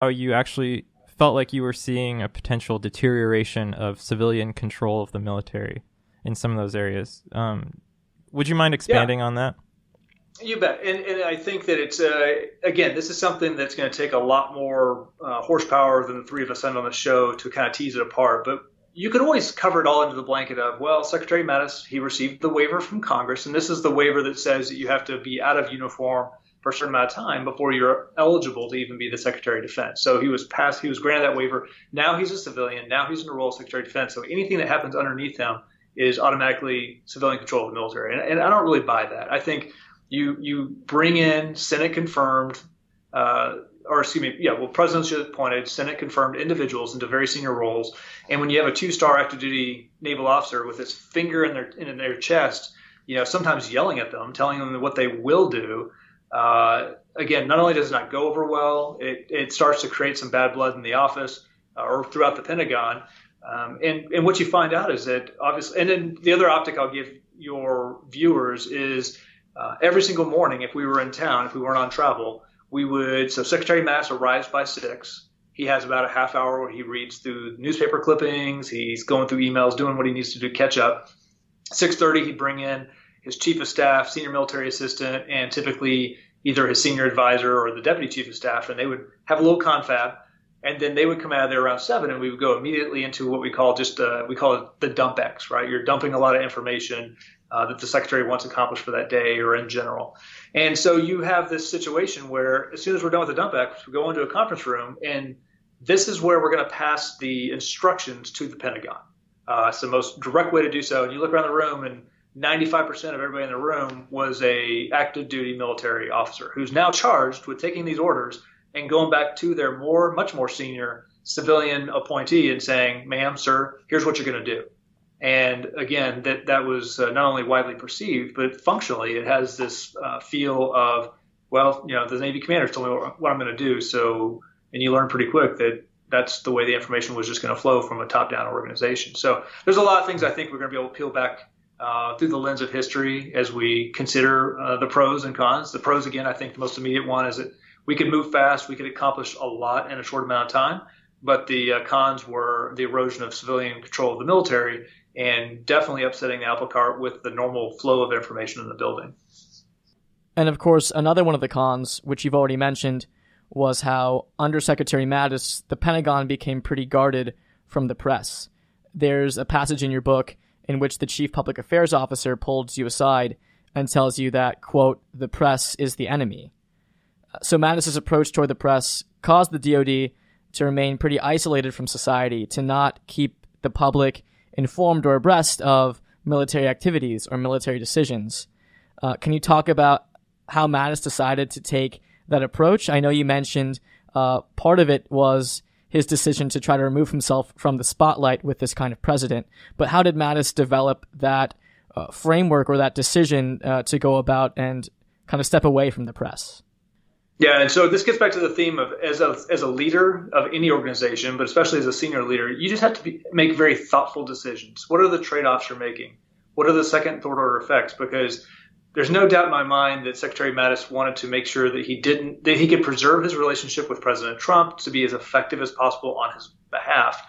how you actually felt like you were seeing a potential deterioration of civilian control of the military in some of those areas. Would you mind expanding on that? You bet. And I think that it's, again, this is something that's going to take a lot more horsepower than the three of us send on the show to kind of tease it apart. But you could always cover it all into the blanket of, well, Secretary Mattis, he received the waiver from Congress, and this is the waiver that says that you have to be out of uniform for a certain amount of time before you're eligible to even be the Secretary of Defense. So he was granted that waiver. Now he's a civilian. Now he's in the role of Secretary of Defense. So anything that happens underneath him is automatically civilian control of the military. And I don't really buy that. I think you bring in Senate confirmed, presidentially appointed, Senate confirmed individuals into very senior roles. And when you have a 2-star active duty naval officer with his finger in their chest, sometimes yelling at them, telling them what they will do, again, not only does it not go over well, it starts to create some bad blood in the office or throughout the Pentagon. And what you find out is that obviously, and then the other optic I'll give your viewers is every single morning, if we were in town, if we weren't on travel, so Secretary Mattis arrives by 6. He has about a half hour where he reads through newspaper clippings. He's going through emails, doing what he needs to do, catch up. 6:30, he'd bring in his chief of staff, senior military assistant, and typically either his senior advisor or the deputy chief of staff, and they would have a little confab. And then they would come out of there around 7, and we would go immediately into what we call it the dump X, right? You're dumping a lot of information that the secretary wants accomplished for that day or in general. And so you have this situation where as soon as we're done with the dump X, we go into a conference room, and this is where we're going to pass the instructions to the Pentagon. It's the most direct way to do so. And you look around the room, and 95% of everybody in the room was a active duty military officer who's now charged with taking these orders and going back to their much more senior civilian appointee and saying, ma'am, sir, here's what you're going to do. And again, that was not only widely perceived, but functionally it has this feel of, well, the Navy commander told me what I'm going to do. So, and you learn pretty quick that that's the way the information was just going to flow from a top-down organization. So there's a lot of things I think we're going to be able to peel back through the lens of history as we consider the pros and cons. The pros, again, I think the most immediate one is that we could move fast. We could accomplish a lot in a short amount of time. But the cons were the erosion of civilian control of the military and definitely upsetting the apple cart with the normal flow of information in the building. And of course, another one of the cons, which you've already mentioned, was how under Secretary Mattis, the Pentagon became pretty guarded from the press. There's a passage in your book in which the chief public affairs officer pulls you aside and tells you that, quote, the press is the enemy. So Mattis's approach toward the press caused the DoD to remain pretty isolated from society, to not keep the public informed or abreast of military activities or military decisions. Can you talk about how Mattis decided to take that approach? I know you mentioned part of it was his decision to try to remove himself from the spotlight with this kind of president, but how did Mattis develop that framework or that decision to go about and kind of step away from the press? Yeah, and so this gets back to the theme of as a leader of any organization, but especially as a senior leader, you just have to make very thoughtful decisions. What are the trade-offs you're making? What are the second and third order effects? Because there's no doubt in my mind that Secretary Mattis wanted to make sure that he could preserve his relationship with President Trump to be as effective as possible on his behalf.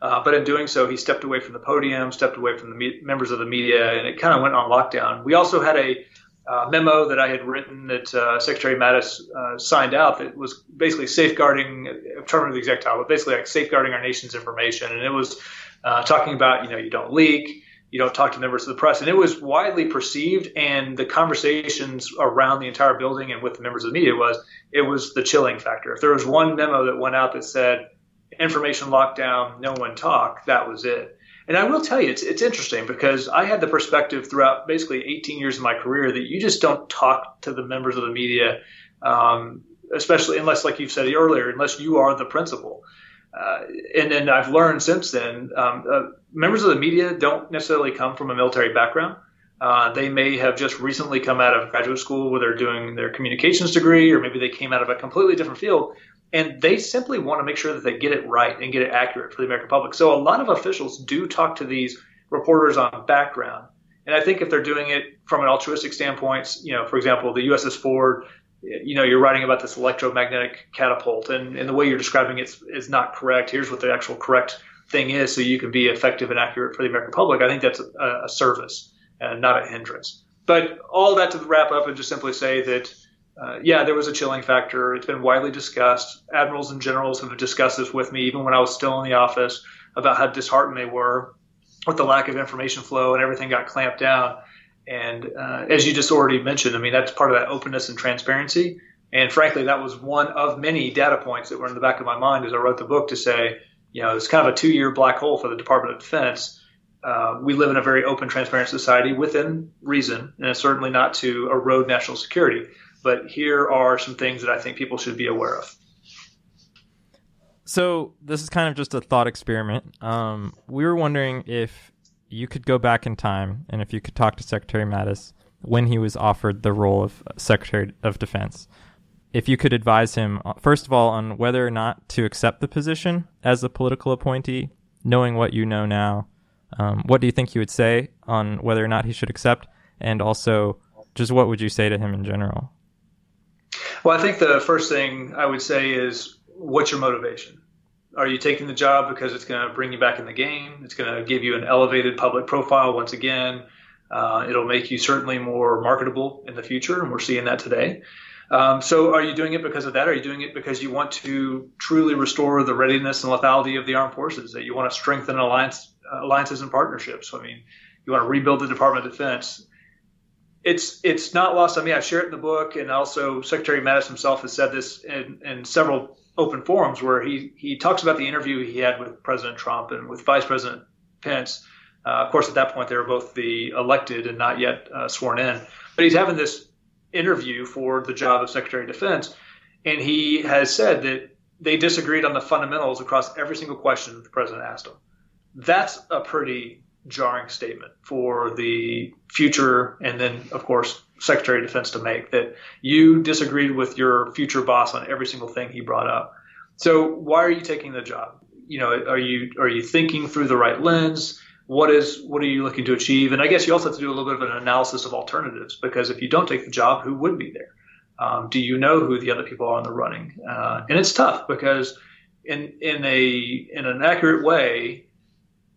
But in doing so, he stepped away from the podium, stepped away from the members of the media, and it kind of went on lockdown. We also had a memo that I had written that Secretary Mattis signed out that was basically safeguarding, I'm trying to remember the exact title, but basically like safeguarding our nation's information. And it was talking about, you don't leak, you don't talk to members of the press. And it was widely perceived, and the conversations around the entire building and with the members of the media was the chilling factor. If there was one memo that went out that said information lockdown, no one talk, that was it. And I will tell you, it's interesting because I had the perspective throughout basically 18 years of my career that you just don't talk to the members of the media, especially unless, like you've said earlier, unless you are the principal. And then I've learned since then, members of the media don't necessarily come from a military background. They may have just recently come out of graduate school where they're doing their communications degree, or maybe they came out of a completely different field. And they simply want to make sure that they get it right and get it accurate for the American public. So a lot of officials do talk to these reporters on background. And I think if they're doing it from an altruistic standpoint, for example, the USS Ford you're writing about this electromagnetic catapult, and the way you're describing it is not correct. Here's what the actual correct thing is, so you can be effective and accurate for the American public. I think that's a service and not a hindrance. But all that to wrap up and just simply say that, there was a chilling factor. It's been widely discussed. Admirals and generals have discussed this with me, even when I was still in the office, about how disheartened they were with the lack of information flow and everything got clamped down. And as you just already mentioned, I mean, that's part of that openness and transparency. And frankly, that was one of many data points that were in the back of my mind as I wrote the book to say, it's kind of a 2-year black hole for the Department of Defense. We live in a very open, transparent society within reason, and it's certainly not to erode national security. But here are some things that I think people should be aware of. So this is kind of just a thought experiment. We were wondering if you could go back in time and if you could talk to Secretary Mattis when he was offered the role of Secretary of Defense. If you could advise him, first of all, on whether or not to accept the position as a political appointee, knowing what you know now, what do you think you would say on whether or not he should accept? And also, just what would you say to him in general? Well, I think the first thing I would say is, what's your motivation? Are you taking the job because it's going to bring you back in the game? It's going to give you an elevated public profile once again. It'll make you certainly more marketable in the future, and we're seeing that today. So are you doing it because of that? Are you doing it because you want to truly restore the readiness and lethality of the armed forces, that you want to strengthen alliances and partnerships? I mean, you want to rebuild the Department of Defense. It's not lost on me. I share it in the book, and also Secretary Mattis himself has said this in several open forums where he talks about the interview he had with President Trump and with Vice President Pence. Of course, at that point, they were both the elected and not yet sworn in. But he's having this interview for the job of Secretary of Defense, and he has said that they disagreed on the fundamentals across every single question the president asked him. That's a pretty jarring statement for the future, and then, of course, Secretary of Defense to make, that you disagreed with your future boss on every single thing he brought up. So why are you taking the job? Are you thinking through the right lens? What are you looking to achieve? And I guess you also have to do a little bit of an analysis of alternatives, because if you don't take the job, who would be there? Do you know who the other people are in the running? And it's tough because in an accurate way,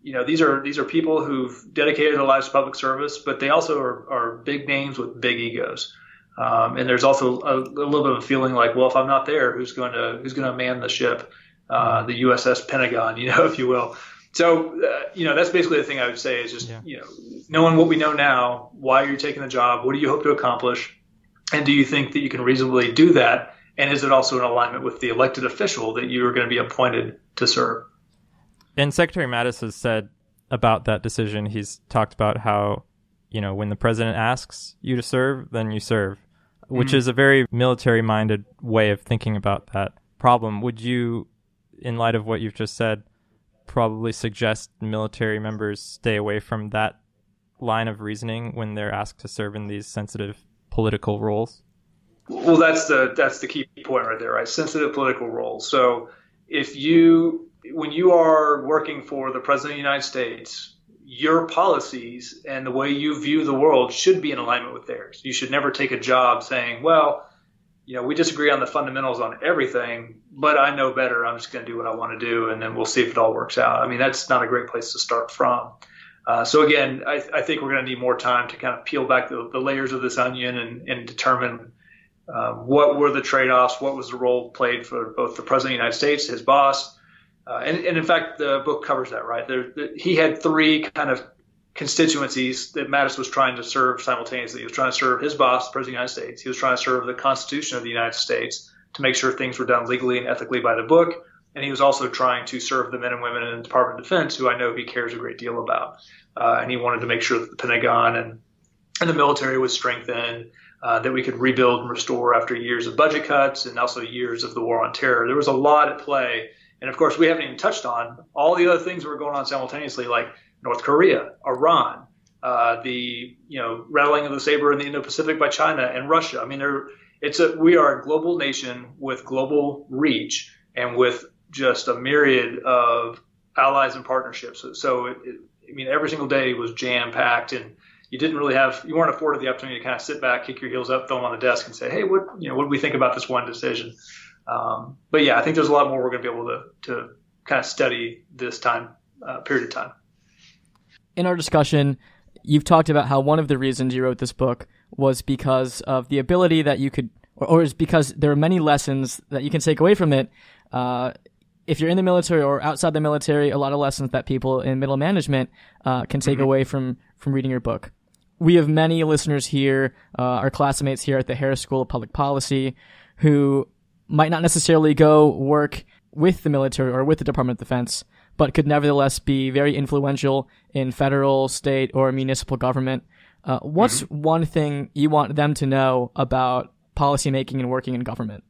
these are people who've dedicated their lives to public service, but they also are big names with big egos. And there's also a little bit of a feeling like, well, if I'm not there, who's going to man the ship, the USS Pentagon, if you will. So, that's basically the thing I would say is just, knowing what we know now, why are you taking the job? What do you hope to accomplish? And do you think that you can reasonably do that? And is it also in alignment with the elected official that you are going to be appointed to serve? And Secretary Mattis has said about that decision, he's talked about how, when the president asks you to serve, then you serve, which is a very military-minded way of thinking about that problem. Would you, in light of what you've just said, probably suggest military members stay away from that line of reasoning when they're asked to serve in these sensitive political roles? Well, that's the key point right there, right? Sensitive political roles. So when you are working for the President of the United States, your policies and the way you view the world should be in alignment with theirs. You should never take a job saying, well, we disagree on the fundamentals on everything, but I know better. I'm just going to do what I want to do, and then we'll see if it all works out. I mean, that's not a great place to start from. So again, I think we're going to need more time to kind of peel back the layers of this onion and determine what were the trade-offs, what was the role played for both the President of the United States, his boss, and in fact, the book covers that, right? He had three kind of constituencies that Mattis was trying to serve simultaneously. He was trying to serve his boss, the President of the United States. He was trying to serve the Constitution of the United States to make sure things were done legally and ethically by the book. And he was also trying to serve the men and women in the Department of Defense, who I know he cares a great deal about. And he wanted to make sure that the Pentagon and the military was strengthened, that we could rebuild and restore after years of budget cuts and also years of the war on terror. There was a lot at play. And of course, we haven't even touched on all the other things that were going on simultaneously, like North Korea, Iran, the rattling of the saber in the Indo-Pacific by China and Russia. I mean, we are a global nation with global reach and with just a myriad of allies and partnerships. So every single day was jam-packed, and you weren't afforded the opportunity to kind of sit back, kick your heels up, throw them on the desk, and say, hey, what do we think about this one decision? But yeah, I think there's a lot more we're going to be able to kind of study this period of time. In our discussion, you've talked about how one of the reasons you wrote this book was because of the ability that you could, or is because there are many lessons that you can take away from it. If you're in the military or outside the military, a lot of lessons that people in middle management can take away from reading your book. We have many listeners here, our classmates here at the Harris School of Public Policy, who might not necessarily go work with the military or with the Department of Defense, but could nevertheless be very influential in federal, state, or municipal government. What's one thing you want them to know about policymaking and working in government?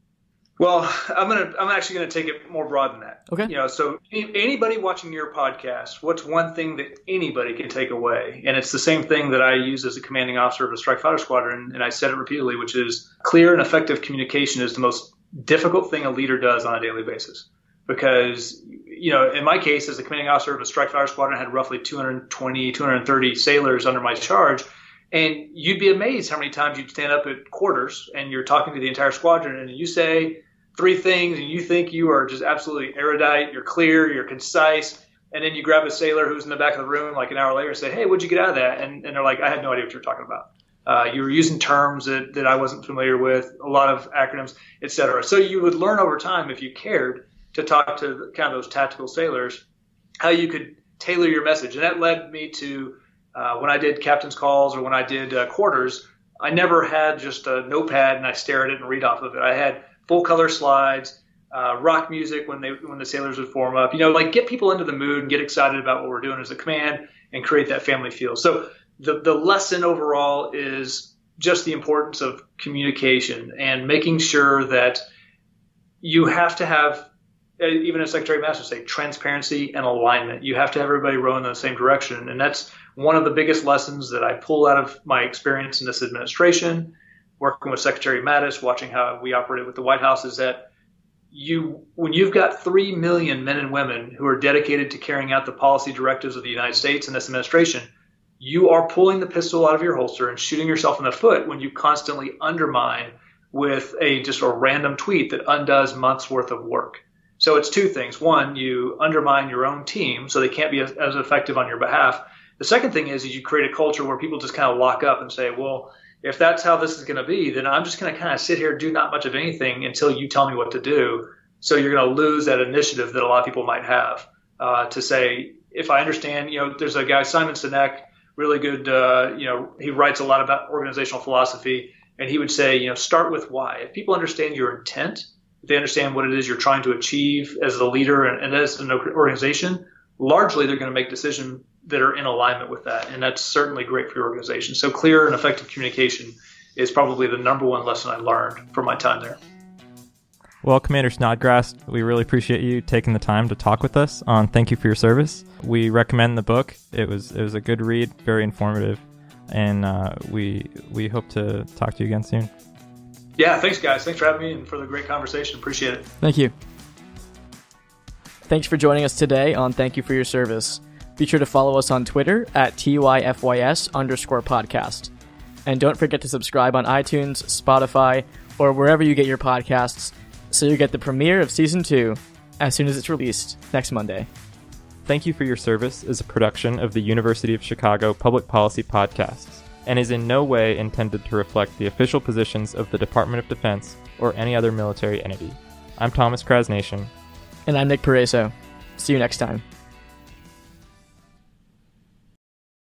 Well, I'm actually going to take it more broad than that. Okay. So anybody watching your podcast, what's one thing that anybody can take away? And it's the same thing that I use as a commanding officer of a strike fighter squadron, and I said it repeatedly, which is clear and effective communication is the most difficult thing a leader does on a daily basis. Because, in my case, as a commanding officer of a strike fighter squadron, I had roughly 220, 230 sailors under my charge. And you'd be amazed how many times you'd stand up at quarters and you're talking to the entire squadron and you say 3 things and you think you are just absolutely erudite, you're clear, you're concise. And then you grab a sailor who's in the back of the room like an hour later and say, hey, what'd you get out of that? And they're like, I had no idea what you're talking about. You were using terms that I wasn't familiar with, a lot of acronyms, et cetera. So you would learn over time, if you cared, to talk to kind of those tactical sailors, how you could tailor your message. And that led me to when I did captain's calls or when I did quarters, I never had just a notepad and I stare at it and read off of it. I had full color slides, rock music when the sailors would form up, get people into the mood and get excited about what we're doing as a command and create that family feel. So the lesson overall is just the importance of communication and making sure that you have to have, even as Secretary Mattis would say, transparency and alignment. You have to have everybody rowing in the same direction. And that's one of the biggest lessons that I pull out of my experience in this administration, working with Secretary Mattis, watching how we operated with the White House, is that when you've got 3 million men and women who are dedicated to carrying out the policy directives of the United States and this administration, you are pulling the pistol out of your holster and shooting yourself in the foot when you constantly undermine with just a random tweet that undoes months worth of work. So it's 2 things. One, you undermine your own team so they can't be as effective on your behalf. The second thing is you create a culture where people just kind of lock up and say, well, if that's how this is going to be, then I'm just going to kind of sit here and do not much of anything until you tell me what to do. So you're going to lose that initiative that a lot of people might have to say, if I understand, there's a guy, Simon Sinek, really good, he writes a lot about organizational philosophy, and he would say, start with why. If people understand your intent, if they understand what it is you're trying to achieve as a leader and as an organization, largely they're going to make decisions that are in alignment with that. And that's certainly great for your organization. So clear and effective communication is probably the number one lesson I learned from my time there. Well, Commander Snodgrass, we really appreciate you taking the time to talk with us on Thank You for Your Service. We recommend the book. It was a good read, very informative, and we hope to talk to you again soon. Yeah, thanks, guys. Thanks for having me and for the great conversation. Appreciate it. Thank you. Thanks for joining us today on Thank You for Your Service. Be sure to follow us on Twitter at TYFYS_podcast. And don't forget to subscribe on iTunes, Spotify, or wherever you get your podcasts so you get the premiere of Season 2 as soon as it's released next Monday. Thank You for Your Service is a production of the University of Chicago Public Policy Podcasts and is in no way intended to reflect the official positions of the Department of Defense or any other military entity. I'm Thomas Krasnation. And I'm Nick Pareso. See you next time.